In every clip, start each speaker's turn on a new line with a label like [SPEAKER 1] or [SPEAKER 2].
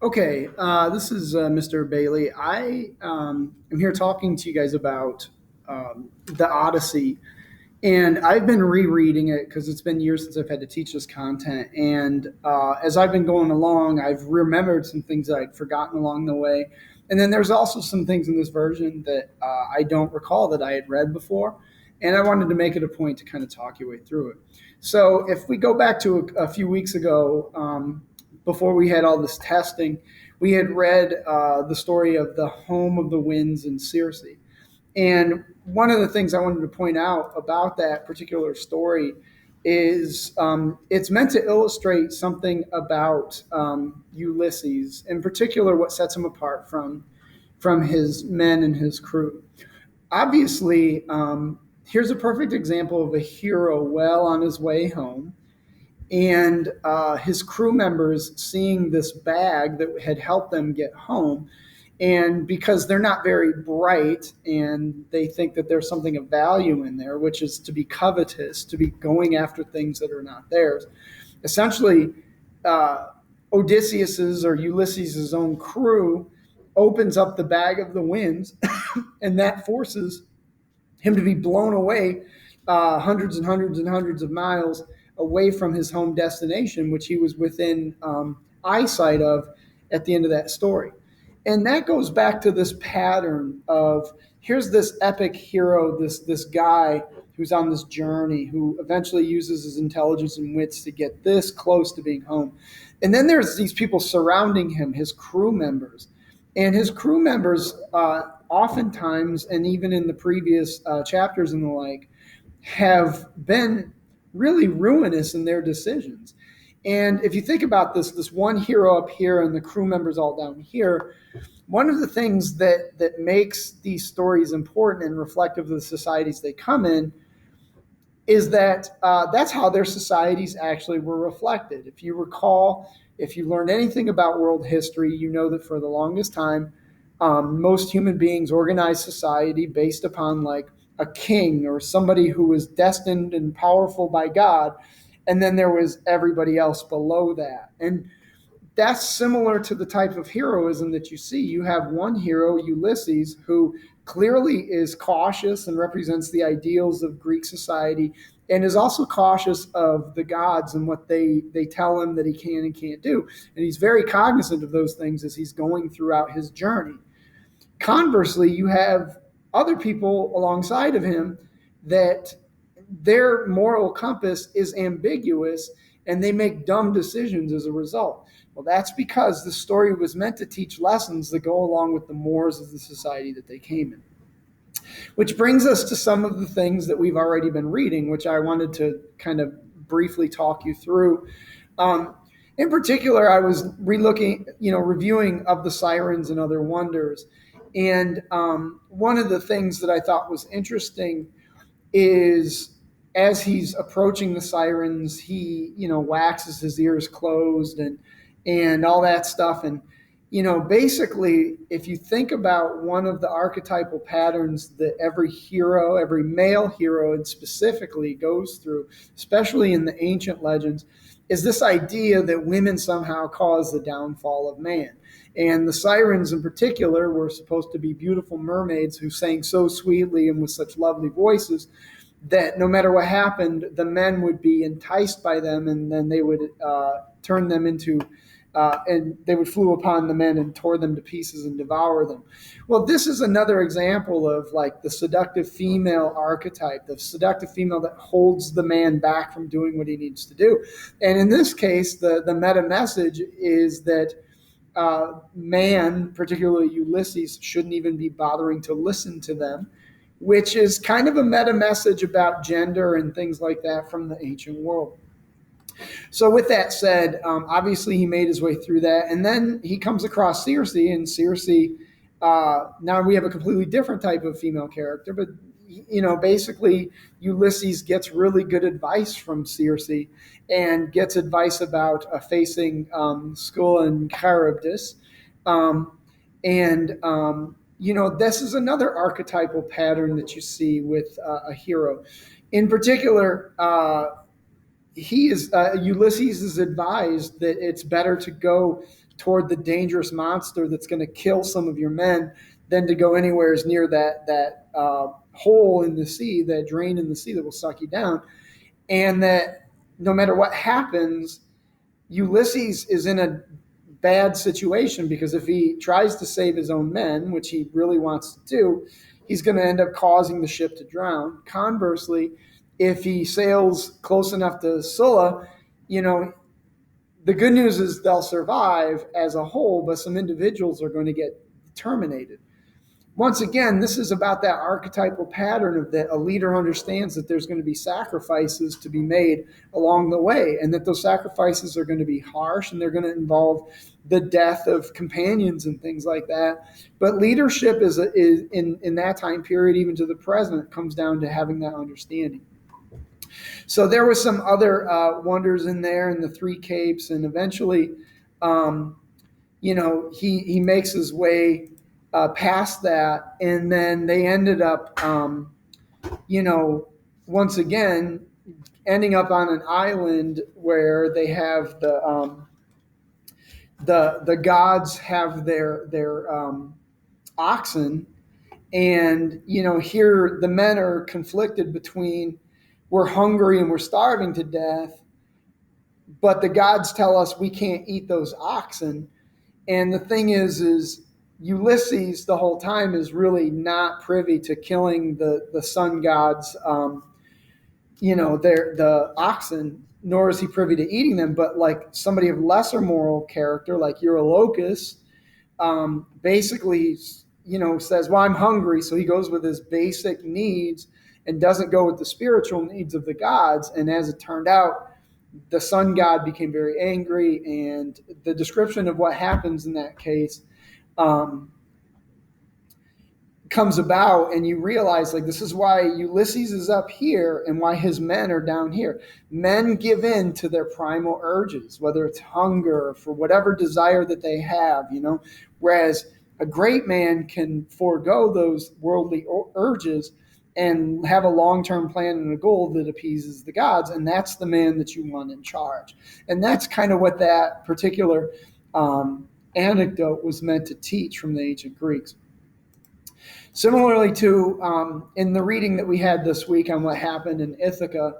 [SPEAKER 1] Okay, this is Mr. Bailey. I am here talking to you guys about the Odyssey, and I've been rereading it because it's been years since I've had to teach this content. And as I've been going along, I've remembered some things that I'd forgotten along the way. And then there's also some things in this version that I don't recall that I had read before. And I wanted to make it a point to kind of talk your way through it. So if we go back to a few weeks ago, before we had all this testing, we had read the story of the home of the winds in Circe. And one of the things I wanted to point out about that particular story is it's meant to illustrate something about Ulysses, in particular, what sets him apart from his men and his crew. Obviously, here's a perfect example of a hero well on his way home, and his crew members seeing this bag that had helped them get home. And because they're not very bright and they think that there's something of value in there, which is to be covetous, to be going after things that are not theirs, essentially, uh, Odysseus's or Ulysses's own crew opens up the bag of the winds, and that forces him to be blown away hundreds and hundreds and hundreds of miles away from his home destination, which he was within eyesight of at the end of that story. And that goes back to this pattern of here's this epic hero, this guy who's on this journey, who eventually uses his intelligence and wits to get this close to being home. And then there's these people surrounding him, his crew members. And his crew members, oftentimes, and even in the previous chapters and the like, have been really ruinous in their decisions. And if you think about this one hero up here and the crew members all down here, one of the things that makes these stories important and reflective of the societies they come in is that that's how their societies actually were reflected. If you recall, if you learned anything about world history, you know that for the longest time, most human beings organized society based upon like a king or somebody who was destined and powerful by God. And then there was everybody else below that. And that's similar to the type of heroism that you see. You have one hero, Ulysses, who clearly is cautious and represents the ideals of Greek society and is also cautious of the gods and what they tell him that he can and can't do. And he's very cognizant of those things as he's going throughout his journey. Conversely, you have other people alongside of him that their moral compass is ambiguous and they make dumb decisions as a result. Well, that's because the story was meant to teach lessons that go along with the mores of the society that they came in. Which brings us to some of the things that we've already been reading, which I wanted to kind of briefly talk you through. In particular, I was reviewing of the Sirens and Other Wonders. And one of the things that I thought was interesting is as he's approaching the Sirens, he, waxes his ears closed and all that stuff. And, basically, if you think about one of the archetypal patterns that every hero, every male hero, and specifically goes through, especially in the ancient legends, is this idea that women somehow cause the downfall of man. And the Sirens in particular were supposed to be beautiful mermaids who sang so sweetly and with such lovely voices that no matter what happened, the men would be enticed by them, and then they would turn them into, and they would flew upon the men and tore them to pieces and devour them. Well, this is another example of like the seductive female archetype, the seductive female that holds the man back from doing what he needs to do. And in this case, the meta message is that man, particularly Ulysses, shouldn't even be bothering to listen to them, which is kind of a meta message about gender and things like that from the ancient world. So with that said, obviously he made his way through that, and then he comes across Circe, and Circe. Now we have a completely different type of female character, but basically Ulysses gets really good advice from Circe, and gets advice about facing Scylla and Charybdis, and this is another archetypal pattern that you see with a hero. In particular, Ulysses is advised that it's better to go toward the dangerous monster that's going to kill some of your men than to go anywhere as near that hole in the sea, that drain in the sea that will suck you down. And that no matter what happens, Ulysses is in a bad situation, because if he tries to save his own men, which he really wants to do, he's going to end up causing the ship to drown. Conversely, if he sails close enough to Scylla, the good news is they'll survive as a whole, but some individuals are going to get terminated. Once again, this is about that archetypal pattern of that a leader understands that there's going to be sacrifices to be made along the way, and that those sacrifices are going to be harsh, and they're going to involve the death of companions and things like that. But leadership is in that time period, even to the present, comes down to having that understanding. So there was some other wonders in there, in the Three Capes, and eventually, he makes his way past that, and then they ended up, once again, ending up on an island where they have the gods have their oxen, and here the men are conflicted between, we're hungry and we're starving to death, but the gods tell us we can't eat those oxen. And the thing is Ulysses the whole time is really not privy to killing the sun gods, the oxen, nor is he privy to eating them. But like somebody of lesser moral character, like Eurylochus, basically, says, well, I'm hungry. So he goes with his basic needs and doesn't go with the spiritual needs of the gods. And as it turned out, the sun god became very angry, and the description of what happens in that case comes about, and you realize, like, this is why Ulysses is up here and why his men are down here. Men give in to their primal urges, whether it's hunger, for whatever desire that they have, whereas a great man can forego those worldly urges and have a long-term plan and a goal that appeases the gods, and that's the man that you want in charge. And that's kind of what that particular anecdote was meant to teach from the ancient Greeks. Similarly to in the reading that we had this week on what happened in Ithaca,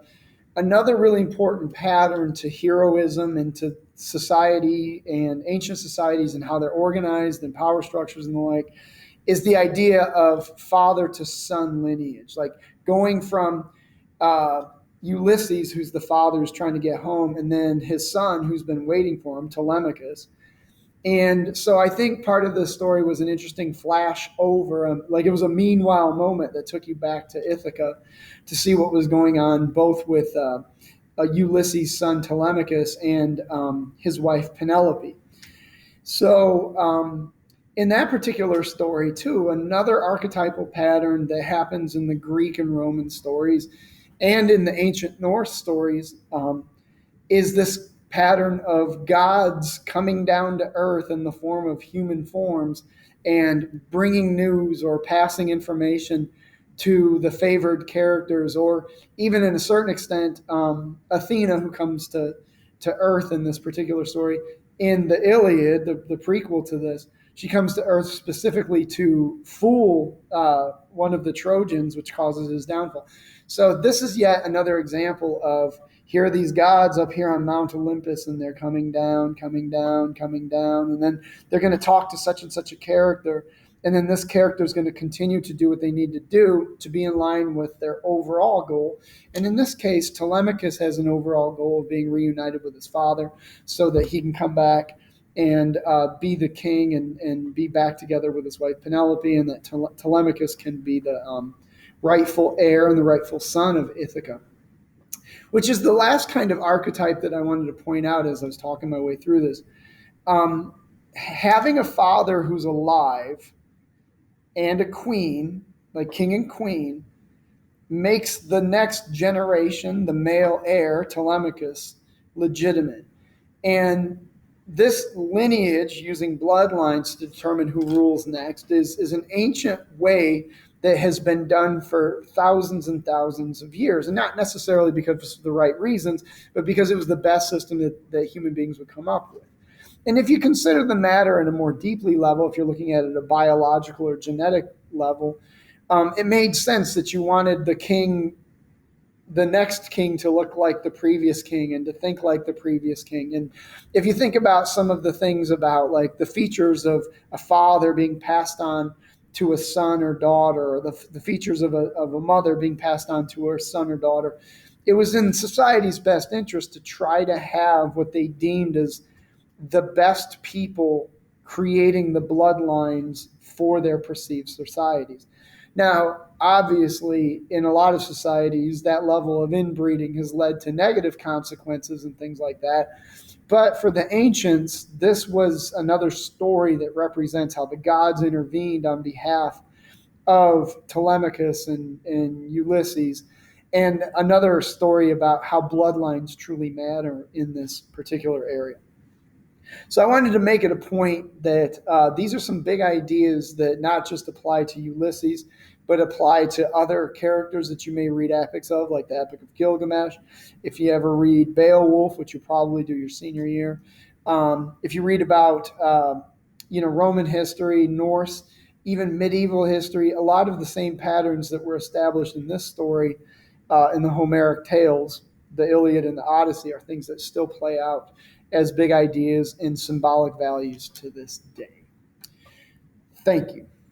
[SPEAKER 1] another really important pattern to heroism and to society and ancient societies and how they're organized and power structures and the like is the idea of father to son lineage, like going from Ulysses, who's the father who's trying to get home, and then his son who's been waiting for him, Telemachus. And so I think part of the story was an interesting flash over, like it was a meanwhile moment that took you back to Ithaca to see what was going on, both with Ulysses' son Telemachus and his wife Penelope. So in that particular story, too, another archetypal pattern that happens in the Greek and Roman stories and in the ancient Norse stories is this pattern of gods coming down to earth in the form of human forms and bringing news or passing information to the favored characters, or even in a certain extent, Athena, who comes to earth in this particular story. In the Iliad, the prequel to this, she comes to earth specifically to fool one of the Trojans, which causes his downfall. So this is yet another example of, here are these gods up here on Mount Olympus, and they're coming down, and then they're going to talk to such and such a character, and then this character is going to continue to do what they need to do to be in line with their overall goal. And in this case, Telemachus has an overall goal of being reunited with his father so that he can come back and be the king and be back together with his wife Penelope, and that Telemachus can be the rightful heir and the rightful son of Ithaca, which is the last kind of archetype that I wanted to point out as I was talking my way through this. Having a father who's alive and a queen, like king and queen, makes the next generation, the male heir, Telemachus, legitimate. And this lineage, using bloodlines to determine who rules next, is an ancient way that has been done for thousands and thousands of years, and not necessarily because of the right reasons, but because it was the best system that human beings would come up with. And if you consider the matter in a more deeply level, if you're looking at it at a biological or genetic level, it made sense that you wanted the next king to look like the previous king and to think like the previous king. And if you think about some of the things about like the features of a father being passed on to a son or daughter, or the features of a mother being passed on to her son or daughter, it was in society's best interest to try to have what they deemed as the best people creating the bloodlines for their perceived societies. Now, obviously, in a lot of societies, that level of inbreeding has led to negative consequences and things like that. But for the ancients, this was another story that represents how the gods intervened on behalf of Telemachus and Ulysses, and another story about how bloodlines truly matter in this particular area. So I wanted to make it a point that these are some big ideas that not just apply to Ulysses, but apply to other characters that you may read epics of, like the Epic of Gilgamesh. If you ever read Beowulf, which you probably do your senior year, if you read about Roman history, Norse, even medieval history, a lot of the same patterns that were established in this story in the Homeric tales, the Iliad and the Odyssey, are things that still play out as big ideas and symbolic values to this day. Thank you.